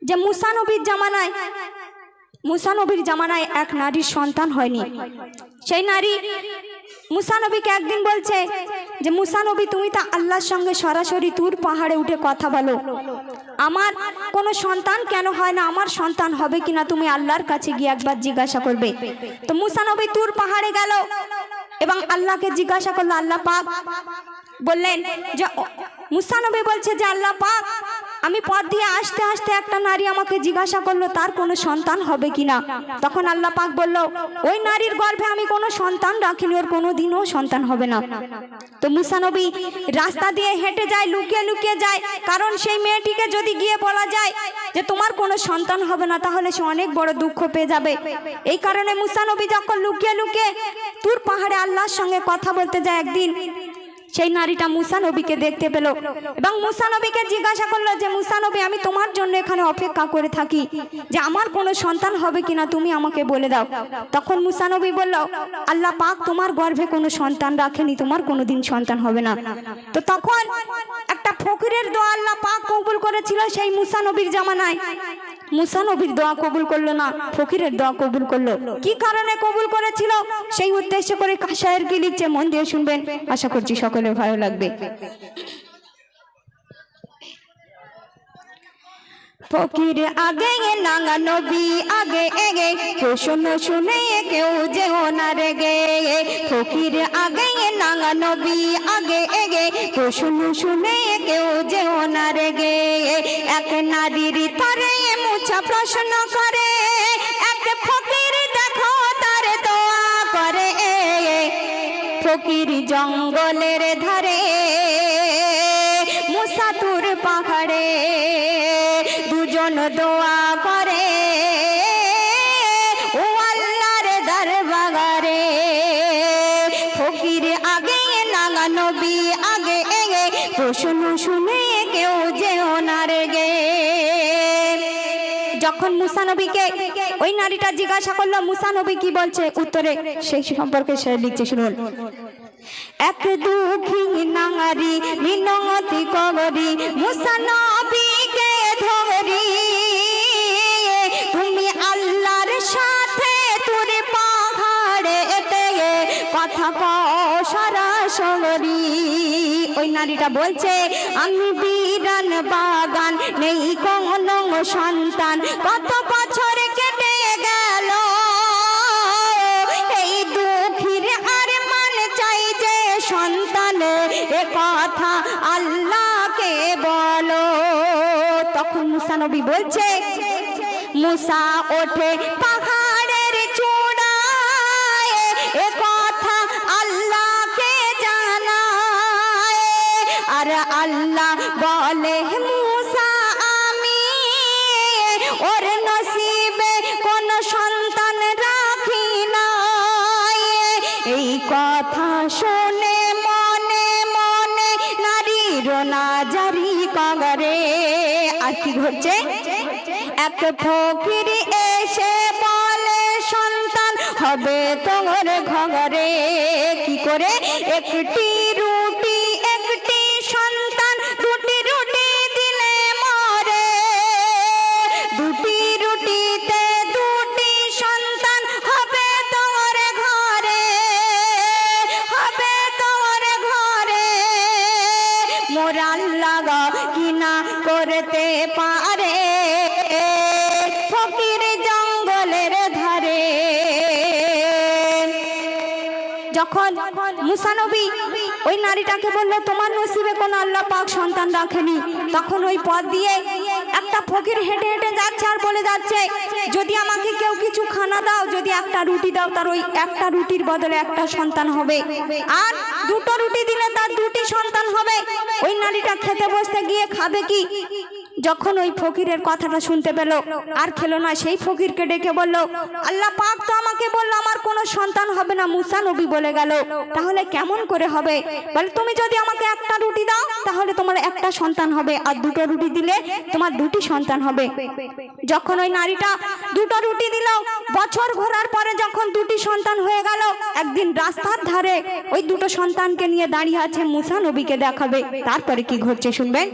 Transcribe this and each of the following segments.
যে মুসা নবীর জামানায় এক নারীর সন্তান হয়নি। সেই নারী মুসা নবীকে একদিন বলছে যে মুসা নবী, তুমি তো আল্লাহর সঙ্গে সরাসরি তুর পাহাড়ে উঠে কথা বলো, আমার কোনো সন্তান কেন হয় না, আমার সন্তান হবে কিনা তুমি আল্লাহর কাছে গিয়ে একবার জিজ্ঞাসা করবে। তো মুসা নবী তুর পাহাড়ে গেল এবং আল্লাহকে জিজ্ঞাসা করলো। আল্লাহ পাক বললেন যে মুসা নবী বলছে যে আল্লাহ পাক, আমি পথ দিয়ে আসতে আসতে একটা নারী আমাকে জিজ্ঞাসা করলো তার কোনো সন্তান হবে কিনা। তখন আল্লাহ পাক বলল, ওই নারীর গর্ভে আমি কোনো সন্তান রাখিনি, ওর কোনো দিনও সন্তান হবে না। তো মুসা নবী রাস্তা দিয়ে হেঁটে যায়, লুকিয়ে লুকিয়ে যায়, কারণ সেই মেয়েটিকে যদি গিয়ে বলা যায় যে তোমার কোনো সন্তান হবে না তাহলে সে অনেক বড় দুঃখ পেয়ে যাবে। এই কারণে মুসা নবী যখন লুকিয়ে লুকিয়ে তুর পাহাড়ে আল্লাহর সঙ্গে কথা বলতে যায়, একদিন সেই নারীটা মুসা নবীকে দেখতে পেল এবং মুসা নবীকে জিজ্ঞাসা করলো যে মুসা নবী, আমি তোমার জন্য এখানে অপেক্ষা করে থাকি, যে আমার কোনো সন্তান হবে কিনা তুমি আমাকে বলে দাও। তখন মুসা নবী বলল, আল্লাহ পাক তোমার গর্ভে কোনো সন্তান রাখেনি, তোমার কোনো দিন সন্তান হবে না। তো তখন একটা ফকিরের দোয়া আল্লাহ পাক কবুল করেছিল সেই মুসা নবীর জামানায়। মুসা নবীর দোয়া কবুল করলো না, ফকিরের দোয়া কবুল করলো। কি কারণে কবুল করেছিল সেই উদ্দেশ্য করে শায়ের কি লিখছে, মন দিয়ে শুনবেন, আশা করছি সকলের ভালো লাগবে। ফকির আগে নাঙ্গা নবী আগে এগে, শুনে শুনে কেউ যেও না রেগে। ফকির আগে নাঙ্গা নবী আগে এগে, শুনে শুনে কেউ যেও না রেগে। এক নারীর তরে মুছা প্রশ্ন করে, এক ফকির দেখো তার দোয়া করে। ফকির জঙ্গলের ধারে মুসা তুর পাহাড়ে, দুজন দোয়া করে ও আল্লাহর দরবারে। ফকির আগে নাঙ্গা নবী আগে এগে, প্রশ্ন শুনে কেউ যেও না রেগে। যখন মুসা নবীকে ওই নারীটা জিজ্ঞাসা করলো মুসা নবী কি বলছে, উত্তরে সেই সম্পর্কে সে লিখছে, শুনুন। এক দুঃখী নাঙ্গারি মিনতি করি, মুসা নবীকে ধরি, তুমি আল্লাহর সাথে তুর পাহাড়ে এতে কথা কও সরাসরি। ওই নারীটা বলছে, আমি বিরান বাগান, নেই কোনো সন্তান, কত বছর কেটে গেল, এই দুঃখীর আর মান চাই যে সন্তান, এ কথা আল্লাহকে বলো। তখন মুসা নবী বলছে, মুসা ওঠে পাহাড়ের চূড়ায়, এ কথা আল্লাহকে জানায়। আর আল্লাহ বলে, মুসা আমি ওর নসিবে কোন সন্তান রাখি নাই। এই কথা শুনে মনে মনে নারীর নাজারি কগরে। আর কি ঘটছে, এক ফকির এসে বলে সন্তান হবে তোমার ঘরে। কি করে, একটি রুটি একটি সন্তান, দুটি রুটি দিলে মরে, দুটি রুটিতে দুটি সন্তান হবে তোমার ঘরে, হবে তোমার ঘরে। মোর আল্লাহ কিনা করতে পারে, ফকির জঙ্গলের ধারে। যখন মুসা নবী ওই নারীটাকে বললো তোমার নসিবে কোন আল্লাহ পাক সন্তান রাখেনি, তখন ওই পথ দিয়ে একটা ফকির হেঁটে হেঁটে যাচ্ছে আর বলে যাচ্ছে, যদি আমাকে কেউ কিছু খানা দাও, যদি একটা রুটি দাও, তার ওই একটা রুটির বদলে একটা সন্তান হবে, আর দুটো রুটি দিলে তার দুটি সন্তান হবে। ওই নারীটা খেতে বসতে গিয়ে খাবে কি, যখন ওই ফকিরের কথাটা শুনতে পেল আর খেলো না। সেই ফকিরকে ডেকে বলল, আল্লাহ পাক তো আমাকে বলল আমার কোনো সন্তান হবে না, মুসা নবী বলে গেল, তাহলে কেমন করে হবে? বলে, তুমি যদি আমাকে একটা রুটি দাও তাহলে তোমার একটা সন্তান হবে, আর দুটো রুটি দিলে তোমার দুটি সন্তান হবে। যখন ওই নারীটা দুটো রুটি দিল, বছর ঘোরার পরে যখন দুটি সন্তান হয়ে গেল, একদিন রাস্তার ধারে ওই দুটো সন্তানকে নিয়ে দাঁড়িয়ে আছে, মুসা নবীকে দেখাবে। তারপরে কি ঘটছে শুনবেন।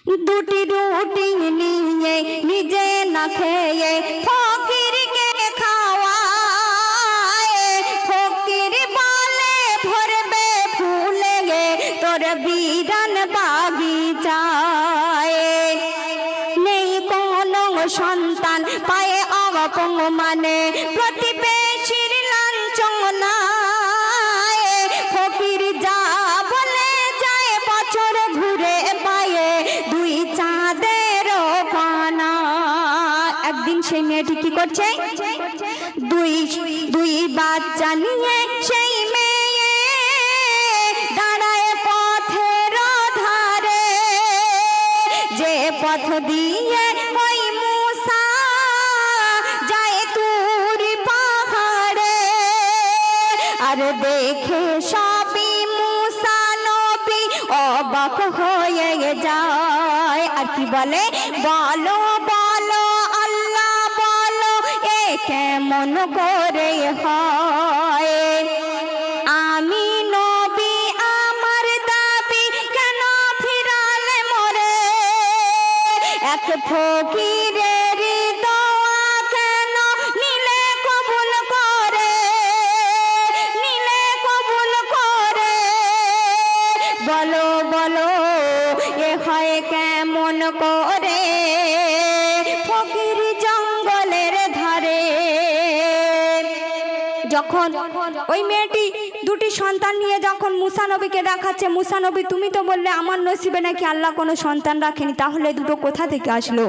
দুটি রুটি নিয়ে নিজে না খেয়ে ফকিরকে খাওয়ায়। ফকির বলে ভরবে ফুলে গে তোর বিরান বাগিচায়। নেই কোনো সন্তান পায়ে অপমানে প্রতিবেশীর লাঞ্ছনায়। ফকির যা বলে যায় বছর ঘুরে পায়ে দুই চাঁদের পানা। একদিন সেই মেয়েটি কি করছে, দুই বাচ্চা নিয়ে সেই মেয়ে দাঁড়ায় পথের ধারে। যে পথ দিয়ে ওই মুসা যায় তুর পাহাড়ে। আর দেখে সবই মুসা নবী অবাক হয়ে যায়। আর কি বলে, বলো বলো আল্লাহ বলো এ কেমন করে হয়। আমি নবী আমার দাবি কেন ফিরালে মোরে। এক ফকিরের দোয়া কেন নিলে কবুল করে, নিলে কবুল করে। বলো বলো এ হয় কেমন করে। ফকির জঙ্গলের ধারে। যখন ওই মেয়েটি দুটি সন্তান নিয়ে যখন মুসা নবীকে দেখাচ্ছে, মুসা নবী তুমি তো বললে আমার নসিবে নাকি আল্লাহ কোনো সন্তান রাখেনি, তাহলে দুটো কোথা থেকে আসলো।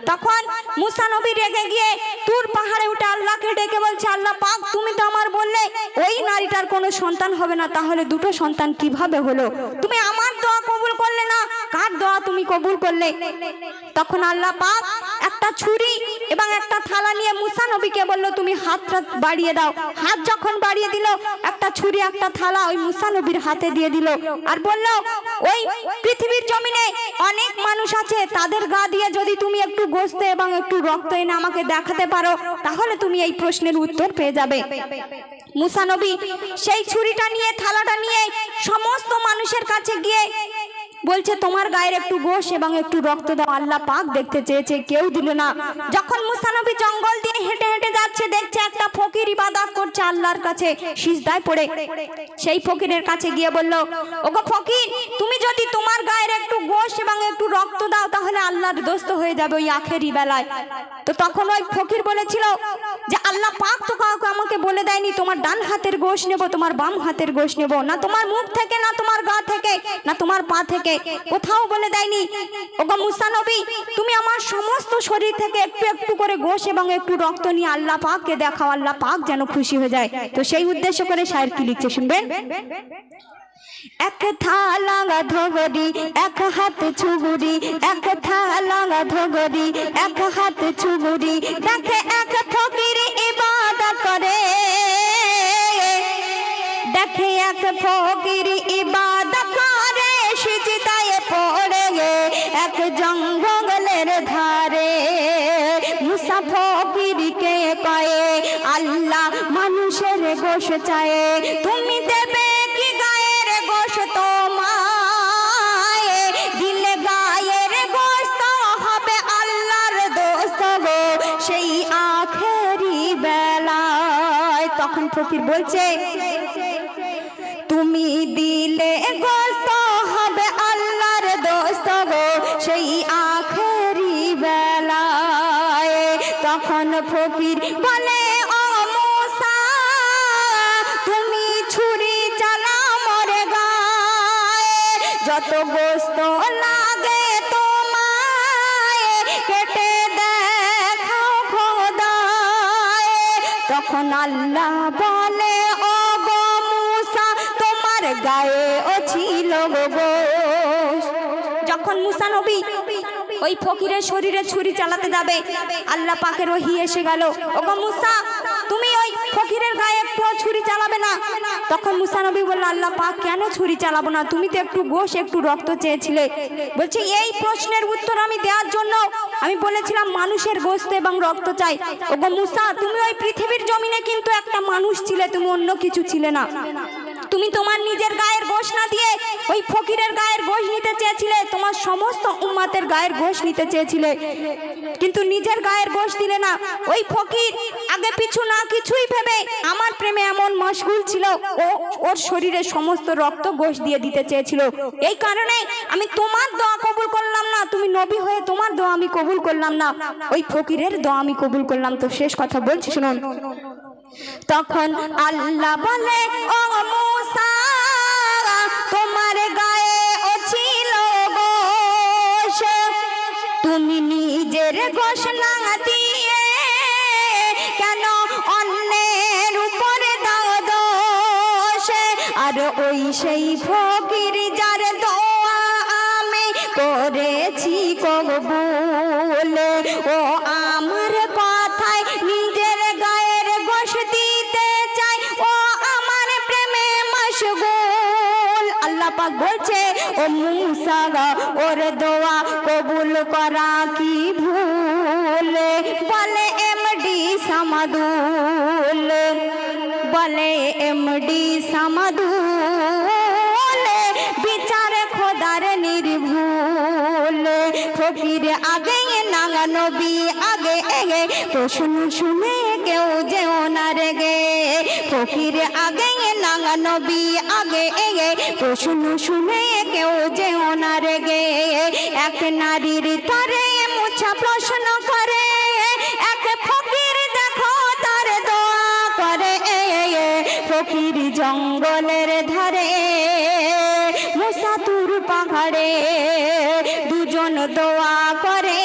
তখন মুসা নবী রেগে গিয়ে তুর পাহাড়ে উঠে আল্লাহকে ডেকে বলছে, আল্লাহ পাক তুমি তো আমার বললে ওই নারীটার কোনো সন্তান হবে না, তাহলে দুটো সন্তান কিভাবে হলো। তুমি আমার দোয়া কবুল করলে না, কার দোয়া তুমি কবুল করলে। তখন আল্লাহ পাক একটা ছুরি এবং একটা থালা নিয়ে মুসা নবীকে বলল তুমি হাতটা বাড়িয়ে দাও। হাত যখন বাড়িয়ে দিল, একটা ছুরি একটা থালা ওই মুসা নবীর হাতে দিয়ে দিল। আর বলল, ওই পৃথিবীর জমিনে অনেক মানুষ আছে, তাদের গা দিয়ে যদি তুমি একটু গোশত এবং একটু রক্ত এনে আমাকে দেখাতে পারো, তাহলে তুমি এই প্রশ্নের উত্তর পেয়ে যাবে। মুসা নবী সেই ছুরিটা নিয়ে থালাটা নিয়ে সমস্ত মানুষের কাছে গিয়ে বলছে তোমার গায়ের একটু গোশ এবং একটু রক্ত দাও। আল্লাহ পাক দেখতে চেয়েছে, কেউ দিল না। যখন মুসা নবী জঙ্গল দিয়ে হেঁটে হেঁটে যাচ্ছে, দেখছে একটা ফকির ইবাদত করছে আল্লাহর কাছে সিজদায় পড়ে। সেই ফকিরের কাছে গিয়ে বলল, ওগো ফকির, তুমি যদি তোমার গায়ের একটু গোশ এবং একটু রক্ত দাও, তাহলে আল্লাহর দোস্ত হয়ে যাবে ওই আখেরি বেলায়। তো তখন ওই ফকির বলেছিল যে আল্লাহ পাক তো কাউকে আমাকে বলে দেয়নি তোমার ডান হাতের গোশ নেব, তোমার বাম হাতের গোশ নেব, না তোমার মুখ থেকে, না তোমার গা থেকে, না তোমার পা থেকে, কোথাও বলে দেয়নি। ওগো মুসা নবী, তুমি আমার সমস্ত শরীর থেকে একটু একটু করে গোশ এবং একটু রক্ত নিয়ে আল্লাহ পাককে দেখাও, আল্লাহ পাক যেন খুশি হয়ে যায়। তো সেই উদ্দেশ্য করে শায়ের কি লিখছে শুনবেন। এক থালা ধগরি এক হাত ছুগুরি, এক থালা ধগরি এক হাত ছুগুরি, দেখে এক ফকির ইবাদত করে। দেখে এক ফকির ইবাদত করে সিজদায় পড়ে এক জঙ্গলের ধারে। মুসা ফকিরকে কয়ে আল্লাহ মানুষের গোশ চায়, তুমি দেবে কি গায়ের গোশ তোমায়। দিলে গায়ের গোশত হবে আল্লাহর দোস্ত গো সেই আখেরি বেলায়। তখন ফকির বলছে, তুমি দিলে গোশত হবে আল্লাহর দোস্ত গো সেই আখেরি বেলায়। তখন ফকির বলে, ও মুসা তুমি ছুরি চালাও মোরে গায়ে, যত গোশত লাগে তোমায় কেটে দেখাও খোদায়। তখন আল্লাহ বলে, ও গো মুসা তোমার গায়ে ও ছিল গোশ। যখন মুসা নবী ওই ফকিরের শরীরে ছুরি চালাতে যাবে, আল্লাহ পাকের ওহী এসে গেল, ওগো মুসা তুমি ওই ফকিরের গায়ে একটু ছুরি চালাবে না। তখন মুসা নবী বলল, আল্লাহ পাক কেন ছুরি চালাবো না, তুমি তো একটু গোশ একটু রক্ত চেয়েছিলে। বলছে এই প্রশ্নের উত্তর আমি দেওয়ার জন্য আমি বলেছিলাম মানুষের গোশত এবং রক্ত চাই। ওগো মুসা তুমি ওই পৃথিবীর জমিনে কিন্তু একটা মানুষ ছিলে, তুমি অন্য কিছু ছিলে না। তুমি তোমার নিজের গায়ের গোশ না দিয়ে ওই ফকিরের গায়ের গোশ নিতে চেয়েছিলে, তোমার সমস্ত উম্মতের গায়ের গোশ নিতে চেয়েছিলে, কিন্তু নিজের গায়ের গোশ দিলে না। ওই ফকির আগে পিছু না কিছুই ভেবে আমার প্রেমে এমন মশগুল ছিল, ও ওর শরীরে সমস্ত রক্ত গোশ দিয়ে দিতে চেয়েছিল। এই কারণে আমি তোমার দোয়া কবুল করলাম না, তুমি নবী হয়ে তোমার দোয়া আমি কবুল করলাম না, ওই ফকিরের দোয়া আমি কবুল করলাম। তো শেষ কথা বলছি শুনুন। তখন আল্লাহ বলে, ও মুসা, তোমার গায়ে ও ছিল গোশ, তুমি নিজের গোশ না দিয়ে কেন অন্যের উপরে দাও দোষ? আর ওই সেই ফকির যার দোয়া আমি করেছি কবুল, ও আমার কথায় নিজের গায়ের গোশ দিতে চাই, ও আমার প্রেমে মশগুল। আল্লাহ পাক বলছে, ও মুসা, ওর দোয়া কবুল করা কি ভুল? বলে এমডি সামাদুল, বলে এমডি সামাদুল, বিচার খোদার নির্ভুল। ফকির আগে না নবী আগে এগে, প্রশ্ন শুনে কেউ যেও না রেগে। ফকির আগে না নবী আগে এগে, প্রশ্ন শুনে কেউ যেও না রেগে। এক নারীর তরে মুছা প্রশ্ন করে, এক ফকির দেখো তার দোয়া করে। ফকির জঙ্গলের ধারে, মুসা তুর পাহাড়ে, দুজন দোয়া করে।